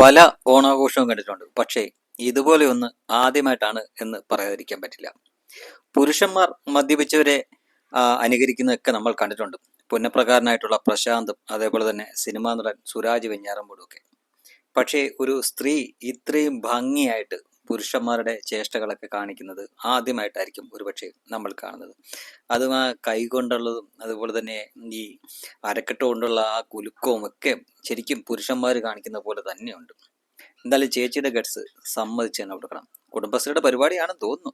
പല ഓണാഘോഷവും കണ്ടിട്ടുണ്ട്. പക്ഷേ ഇതുപോലെ ഒന്ന് ആദ്യമായിട്ടാണ് എന്ന് പറയാതിരിക്കാൻ പറ്റില്ല. പുരുഷന്മാർ മദ്യപിച്ചവരെ അനുകരിക്കുന്നതൊക്കെ നമ്മൾ കണ്ടിട്ടുണ്ട്. പുന്നപ്രകാരനായിട്ടുള്ള പ്രശാന്തും അതേപോലെ തന്നെ സിനിമാ നടൻ സുരാജ് വെഞ്ഞാറമ്മൂടും ഒക്കെ. പക്ഷേ ഒരു സ്ത്രീ ഇത്രയും ഭംഗിയായിട്ട് പുരുഷന്മാരുടെ ചേഷ്ടകളൊക്കെ കാണിക്കുന്നത് ആദ്യമായിട്ടായിരിക്കും ഒരുപക്ഷെ നമ്മൾ കാണുന്നത്. അതും ആ കൈ കൊണ്ടുള്ളതും അതുപോലെ തന്നെ ഈ അരക്കെട്ട് കൊണ്ടുള്ള ആ കുലുക്കവും ഒക്കെ ശരിക്കും പുരുഷന്മാർ കാണിക്കുന്ന പോലെ തന്നെയുണ്ട്. എന്തായാലും ചേച്ചിയുടെ ഗട്സ് സമ്മതിച്ച് തന്നെ കൊടുക്കണം. കുടുംബശ്രീയുടെ പരിപാടിയാണെന്ന് തോന്നുന്നു.